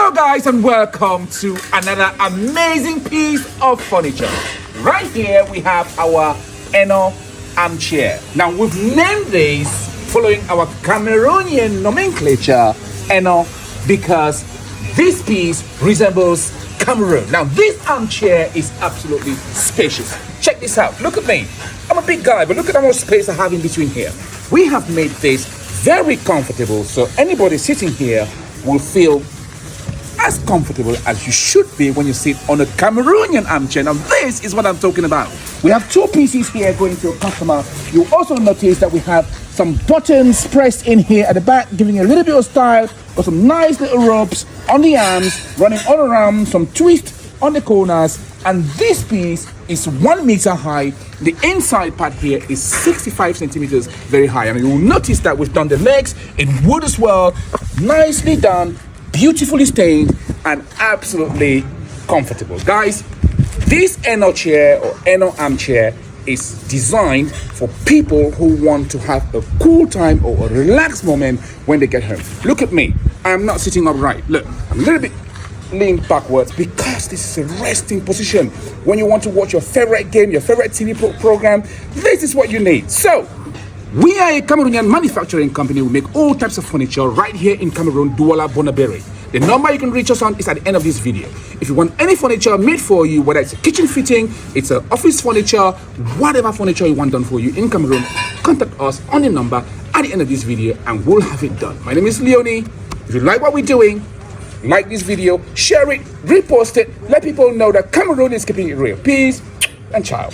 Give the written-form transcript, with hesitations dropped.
Hello guys and welcome to another amazing piece of furniture. Right here we have our ENOW armchair. Now we've named this following our Cameroonian nomenclature ENOW because this piece resembles Cameroon. Now this armchair is absolutely spacious. Check this out, look at me. I'm a big guy, but look at how much space I have in between here. We have made this very comfortable, so anybody sitting here will feel as comfortable as you should be when you sit on a Cameroonian armchair. Now this is what I'm talking about. We have two pieces here going to a customer. You also notice that we have some buttons pressed in here at the back, giving a little bit of style. Got some nice little ropes on the arms, running all around, some twist on the corners, and this piece is 1 meter high. The inside part here is 65 centimeters very high, and you will notice that we've done the legs in wood as well. Nicely done, beautifully stained, and absolutely comfortable. Guys, this ENOW chair or ENOW armchair is designed for people who want to have a cool time or a relaxed moment when they get home. Look at me, I'm not sitting upright. Look, I'm a little bit lean backwards because this is a resting position. When you want to watch your favorite game, your favorite TV program, this is what you need. So we are a Cameroonian manufacturing company. We make all types of furniture right here in Cameroon, Douala, Bonaberi. The number you can reach us on is at the end of this video. If you want any furniture made for you, whether it's a kitchen fitting, it's an office furniture, whatever furniture you want done for you in Cameroon, contact us on the number at the end of this video and we'll have it done. My name is Leonie. If you like what we're doing, like this video, share it, repost it, let people know that Cameroon is keeping it real. Peace and ciao.